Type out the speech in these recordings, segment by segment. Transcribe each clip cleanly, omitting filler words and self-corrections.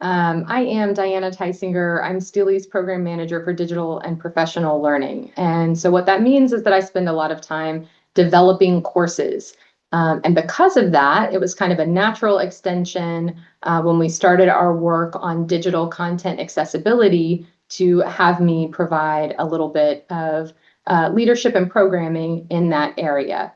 I am Diana Teisinger. I'm STLI's program manager for digital and professional learning. And so what that means is that I spend a lot of time developing courses. And because of that, it was kind of a natural extension when we started our work on digital content accessibility to have me provide a little bit of leadership and programming in that area.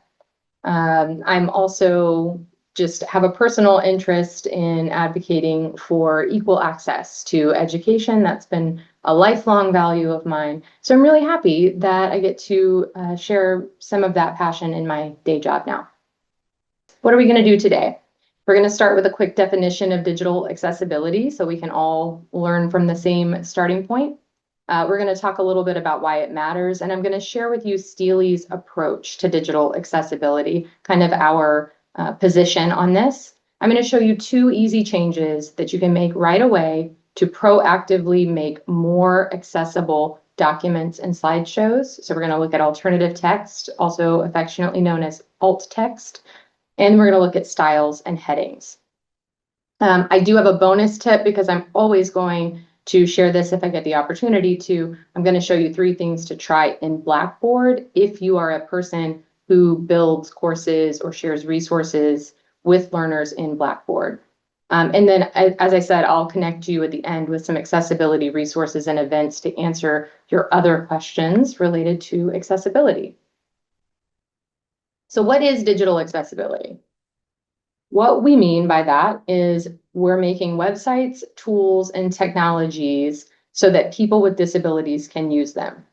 I'm also just have a personal interest in advocating for equal access to education. That's been a lifelong value of mine. So I'm really happy that I get to share some of that passion in my day job now. What are we going to do today? We're going to start with a quick definition of digital accessibility so we can all learn from the same starting point. We're going to talk a little bit about why it matters, and I'm going to share with you STLI's approach to digital accessibility, kind of our position on this. I'm going to show you 2 easy changes that you can make right away to proactively make more accessible documents and slideshows. So we're going to look at alternative text, also affectionately known as alt text, and we're going to look at styles and headings. I do have a bonus tip because I'm always going to share this if I get the opportunity to. I'm going to show you 3 things to try in Blackboard if you are a person who builds courses or shares resources with learners in Blackboard. And then, as I said, I'll connect you at the end with some accessibility resources and events to answer your other questions related to accessibility. So what is digital accessibility? What we mean by that is we're making websites, tools, and technologies so that people with disabilities can use them.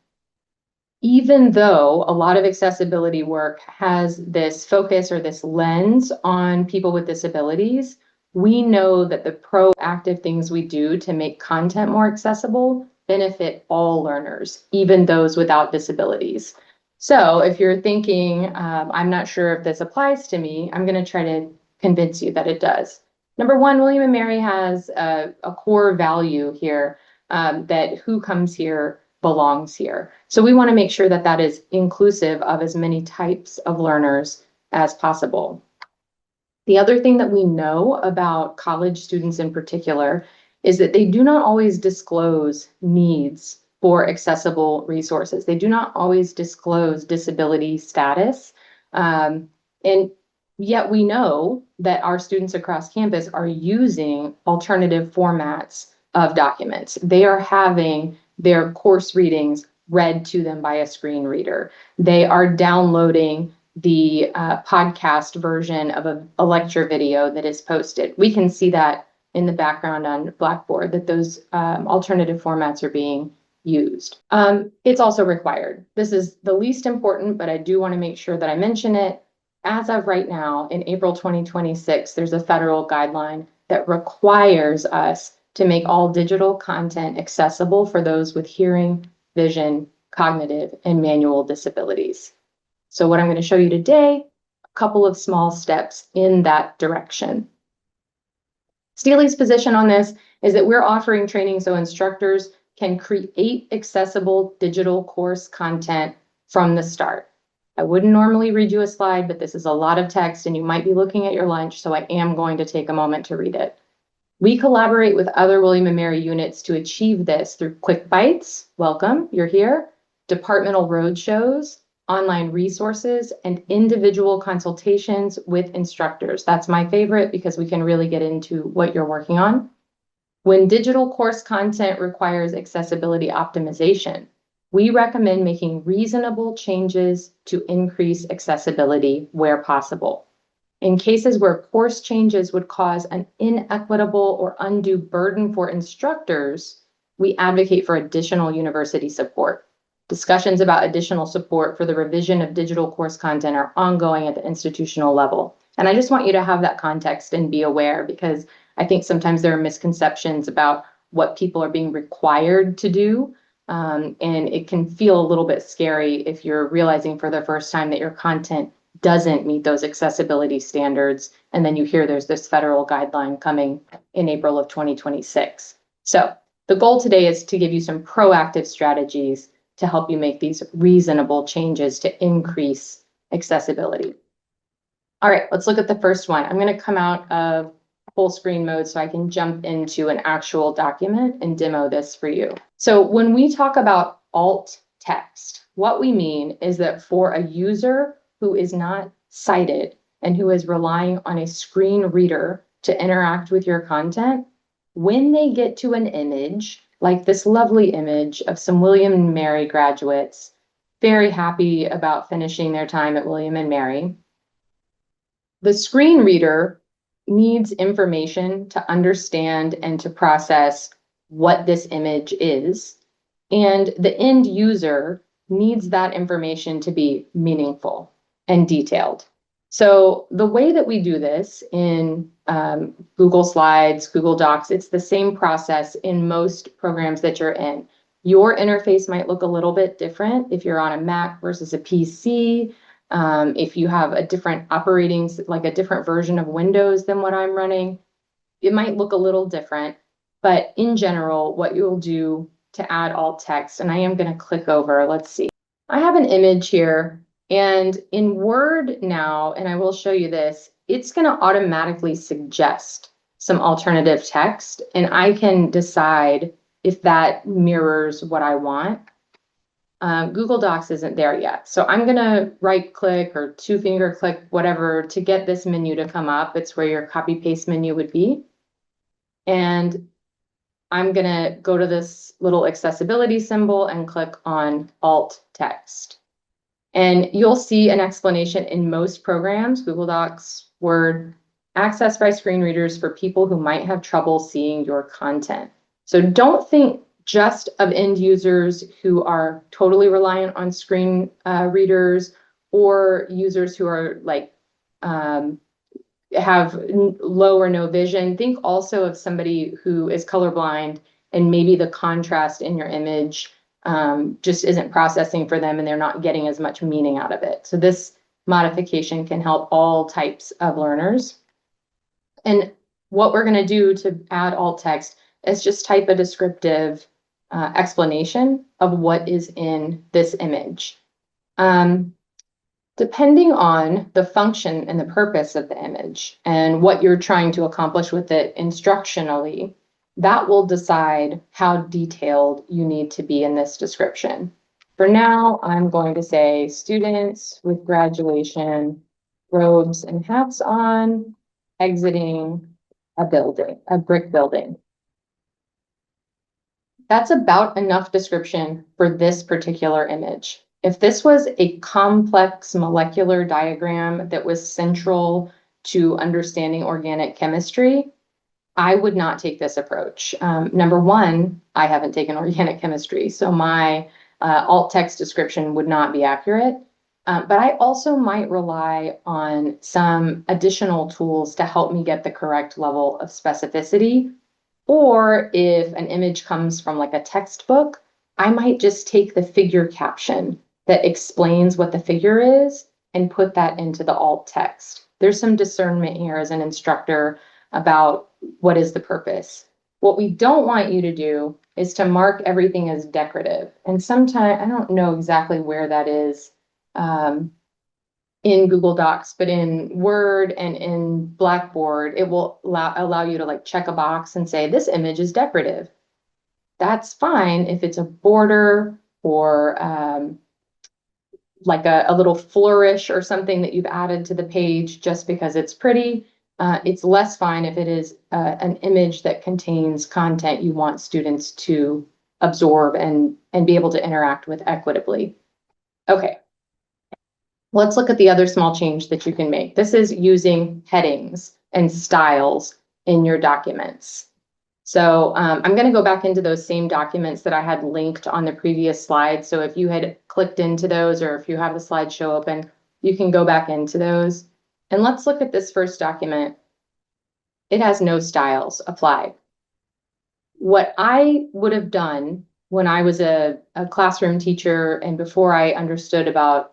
Even though a lot of accessibility work has this focus or this lens on people with disabilities, we know that the proactive things we do to make content more accessible benefit all learners, even those without disabilities. So if you're thinking, I'm not sure if this applies to me, I'm going to try to convince you that it does. Number 1, William & Mary has a core value here that who comes here belongs here. So we want to make sure that that is inclusive of as many types of learners as possible. The other thing that we know about college students in particular is that they do not always disclose needs for accessible resources. They do not always disclose disability status. And yet we know that our students across campus are using alternative formats of documents. They are having their course readings read to them by a screen reader. They are downloading the podcast version of a lecture video that is posted. We can see that in the background on Blackboard, that those alternative formats are being used. It's also required. This is the least important, but I do want to make sure that I mention it. As of right now, in April 2026, there's a federal guideline that requires us to make all digital content accessible for those with hearing, vision, cognitive, and manual disabilities. So what I'm going to show you today, a couple of small steps in that direction. STLI's position on this is that we're offering training so instructors can create accessible digital course content from the start. I wouldn't normally read you a slide, but this is a lot of text and you might be looking at your lunch, so I am going to take a moment to read it. We collaborate with other William & Mary units to achieve this through quick bites, welcome, you're here, departmental roadshows, online resources, and individual consultations with instructors. That's my favorite because we can really get into what you're working on. When digital course content requires accessibility optimization, we recommend making reasonable changes to increase accessibility where possible. In cases where course changes would cause an inequitable or undue burden for instructors, we advocate for additional university support. Discussions about additional support for the revision of digital course content are ongoing at the institutional level. And I just want you to have that context and be aware, because I think sometimes there are misconceptions about what people are being required to do. And it can feel a little bit scary if you're realizing for the first time that your content doesn't meet those accessibility standards. And then you hear there's this federal guideline coming in April of 2026. So the goal today is to give you some proactive strategies to help you make these reasonable changes to increase accessibility. All right, let's look at the first one. I'm going to come out of full screen mode so I can jump into an actual document and demo this for you. So when we talk about alt text, what we mean is that for a user who is not sighted and who is relying on a screen reader to interact with your content, when they get to an image, like this lovely image of some William and Mary graduates, very happy about finishing their time at William and Mary, the screen reader needs information to understand and to process what this image is. And the end user needs that information to be meaningful and detailed. So the way that we do this in Google Slides, Google Docs, it's the same process in most programs that you're in. Your interface might look a little bit different if you're on a Mac versus a PC. If you have a different operating, like a different version of Windows than what I'm running, it might look a little different. But in general, what you'll do to add alt text, and I am going to click over, let's see. I have an image here, and in Word now, and I will show you this, it's going to automatically suggest some alternative text, and I can decide if that mirrors what I want. Google Docs isn't there yet. So I'm going to right click or two finger click, whatever, to get this menu to come up. It's where your copy paste menu would be. And I'm going to go to this little accessibility symbol and click on alt text. And you'll see an explanation in most programs, Google Docs, Word, accessed by screen readers for people who might have trouble seeing your content. So don't think just of end users who are totally reliant on screen readers or users who are like have low or no vision. Think also of somebody who is colorblind and maybe the contrast in your image just isn't processing for them and they're not getting as much meaning out of it. So this modification can help all types of learners. And what we're going to do to add alt text is just type a descriptive explanation of what is in this image. Depending on the function and the purpose of the image and what you're trying to accomplish with it instructionally, that will decide how detailed you need to be in this description. For now, I'm going to say students with graduation robes and hats on, exiting a building, a brick building. That's about enough description for this particular image. If this was a complex molecular diagram that was central to understanding organic chemistry, I would not take this approach. Number one, I haven't taken organic chemistry, so my alt text description would not be accurate. But I also might rely on some additional tools to help me get the correct level of specificity. Or if an image comes from like a textbook, I might just take the figure caption that explains what the figure is and put that into the alt text. There's some discernment here as an instructor about what is the purpose. What we don't want you to do is to mark everything as decorative. And sometimes, I don't know exactly where that is in Google Docs, but in Word and in Blackboard, it will allow you to like check a box and say, this image is decorative. That's fine if it's a border or like a little flourish or something that you've added to the page just because it's pretty. It's less fine if it is an image that contains content you want students to absorb and be able to interact with equitably. Okay. Let's look at the other small change that you can make. This is using headings and styles in your documents. So I'm going to go back into those same documents that I had linked on the previous slide. So if you had clicked into those or if you have the slideshow open, you can go back into those. And let's look at this first document. It has no styles applied. What I would have done when I was a classroom teacher and before I understood about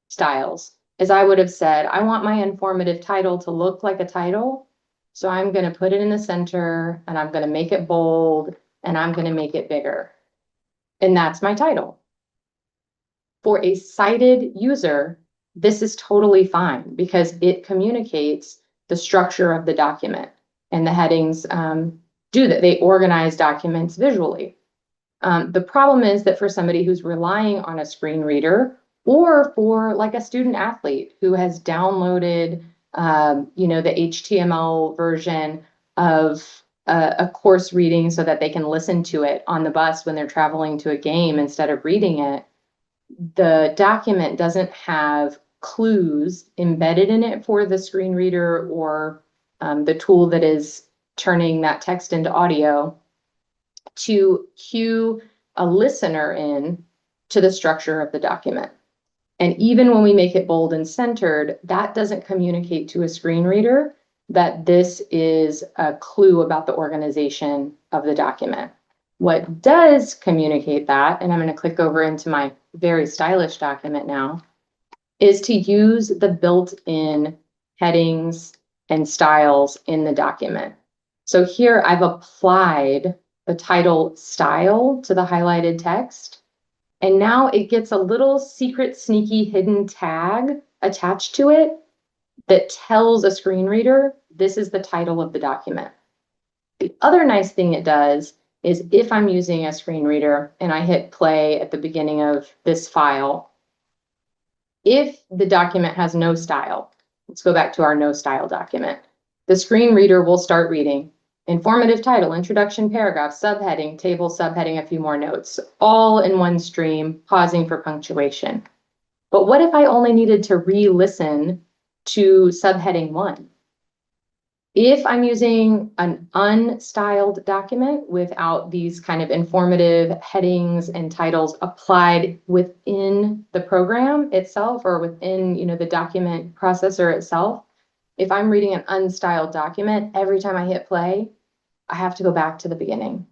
styles is I would have said, I want my informative title to look like a title. So I'm going to put it in the center and I'm going to make it bold and I'm going to make it bigger. And that's my title. For a sighted user, this is totally fine because it communicates the structure of the document. And the headings do that. They organize documents visually. The problem is that for somebody who's relying on a screen reader, or for like a student athlete who has downloaded, the HTML version of a course reading so that they can listen to it on the bus when they're traveling to a game instead of reading it, the document doesn't have clues embedded in it for the screen reader or the tool that is turning that text into audio to cue a listener in to the structure of the document. And even when we make it bold and centered, that doesn't communicate to a screen reader that this is a clue about the organization of the document. What does communicate that, and I'm going to click over into my very stylish document now, is to use the built-in headings and styles in the document. So here I've applied the title style to the highlighted text, and now it gets a little secret, sneaky, hidden tag attached to it that tells a screen reader this is the title of the document. The other nice thing it does is if I'm using a screen reader and I hit play at the beginning of this file, if the document has no style, let's go back to our no style document, the screen reader will start reading informative title, introduction, paragraph, subheading, table, subheading, a few more notes, all in one stream, pausing for punctuation. But what if I only needed to re-listen to subheading 1? If I'm using an unstyled document without these kind of informative headings and titles applied within the program itself or within, the document processor itself, if I'm reading an unstyled document, every time I hit play, I have to go back to the beginning,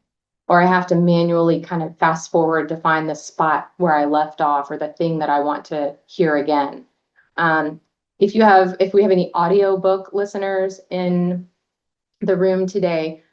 or I have to manually kind of fast forward to find the spot where I left off or the thing that I want to hear again. If we have any audiobook listeners in the room today,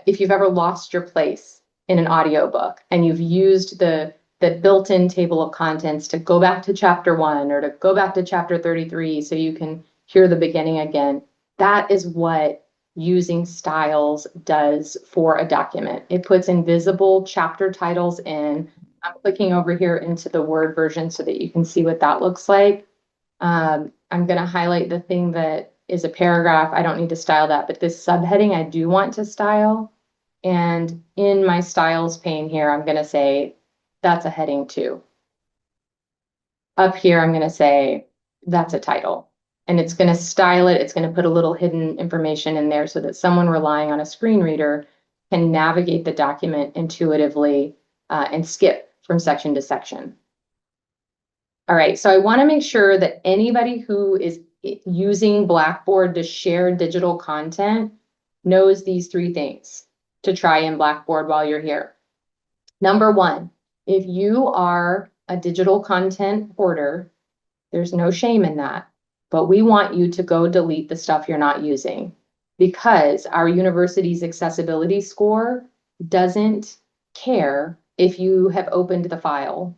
if you've ever lost your place in an audiobook and you've used the built-in table of contents to go back to chapter 1 or to go back to chapter 33 so you can hear the beginning again, that is what using styles does for a document. It puts invisible chapter titles in. I'm clicking over here into the Word version so that you can see what that looks like. I'm going to highlight the thing that is a paragraph. I don't need to style that, but this subheading I do want to style. And in my styles pane here, I'm going to say that's a heading 2. Up here, I'm going to say that's a title. And it's going to style it. It's going to put a little hidden information in there so that someone relying on a screen reader can navigate the document intuitively and skip from section to section. All right, so I want to make sure that anybody who is using Blackboard to share digital content knows these 3 things to try in Blackboard while you're here. Number 1, if you are a digital content hoarder, there's no shame in that, but we want you to go delete the stuff you're not using, because our university's accessibility score doesn't care if you have opened the file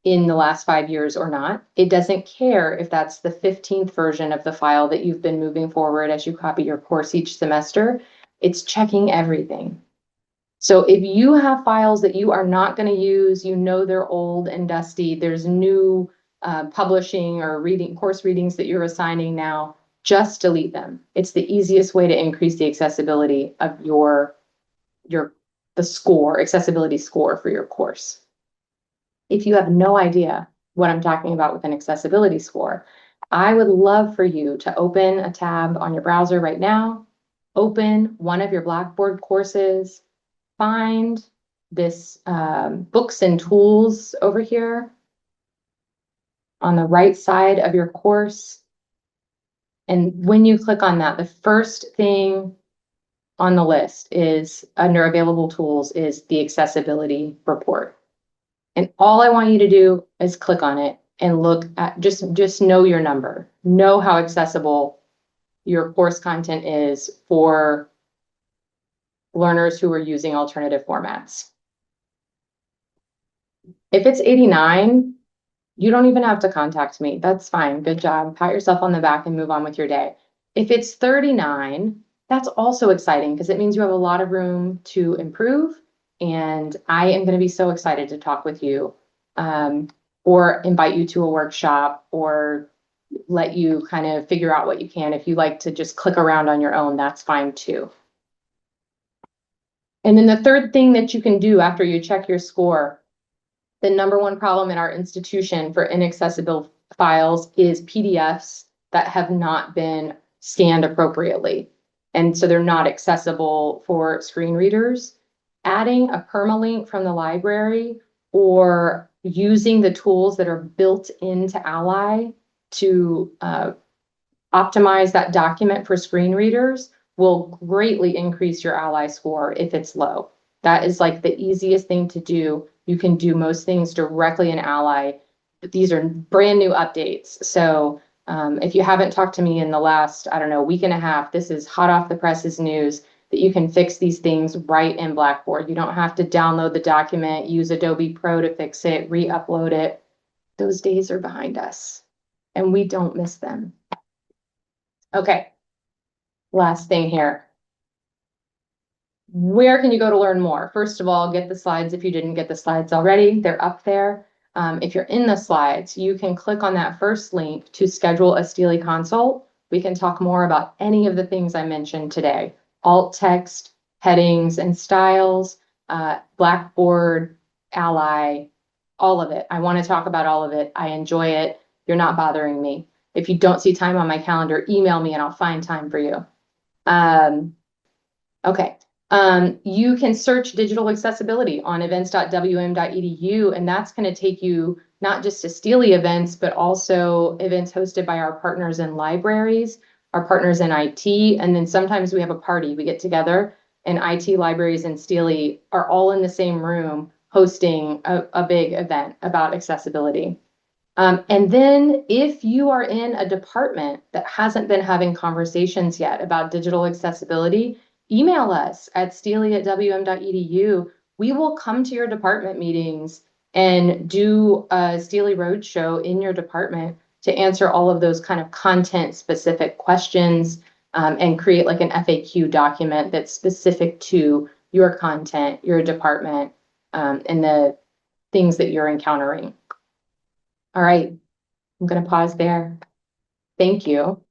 in the last 5 years or not. It doesn't care if that's the 15th version of the file that you've been moving forward as you copy your course each semester. It's checking everything. So if you have files that you are not going to use, they're old and dusty, there's new publishing or course readings that you're assigning now, just delete them. It's the easiest way to increase the accessibility of accessibility score for your course. If you have no idea what I'm talking about with an accessibility score, I would love for you to open a tab on your browser right now, open one of your Blackboard courses, find this books and tools over here on the right side of your course. And when you click on that, the first thing on the list is under available tools is the accessibility report. And all I want you to do is click on it and look at, just know your number, know how accessible your course content is for learners who are using alternative formats. If it's 89, you don't even have to contact me. That's fine. Good job. Pat yourself on the back and move on with your day. If it's 39, That's also exciting because it means you have a lot of room to improve. And I am going to be so excited to talk with you, or invite you to a workshop, or let you kind of figure out what you can. If you like to just click around on your own, that's fine too. And then the third thing that you can do after you check your score, the number one problem in our institution for inaccessible files is PDFs that have not been scanned appropriately. And so they're not accessible for screen readers. Adding a permalink from the library or using the tools that are built into Ally to optimize that document for screen readers will greatly increase your Ally score if it's low. That is like the easiest thing to do. You can do most things directly in Ally. These are brand new updates. So if you haven't talked to me in the last, I don't know, week and a half, this is hot off the presses news that you can fix these things right in Blackboard. You don't have to download the document, use Adobe Pro to fix it, re-upload it. Those days are behind us and we don't miss them. Okay, last thing here. Where can you go to learn more? First of all, get the slides if you didn't get the slides already. They're up there. If you're in the slides, you can click on that first link to schedule a STLI consult. We can talk more about any of the things I mentioned today. Alt text, headings and styles, Blackboard, Ally, all of it. I want to talk about all of it. I enjoy it. You're not bothering me. If you don't see time on my calendar, email me and I'll find time for you. Okay. You can search digital accessibility on events.wm.edu, and that's going to take you not just to STLI events, but also events hosted by our partners in libraries, our partners in IT, and then sometimes we have a party. We get together, and IT, libraries, and STLI are all in the same room hosting a big event about accessibility. And then if you are in a department that hasn't been having conversations yet about digital accessibility, email us at stli@wm.edu. We will come to your department meetings and do a STLI Roadshow in your department to answer all of those kind of content specific questions, and create like an FAQ document that's specific to your content, your department, and the things that you're encountering. All right, I'm going to pause there. Thank you.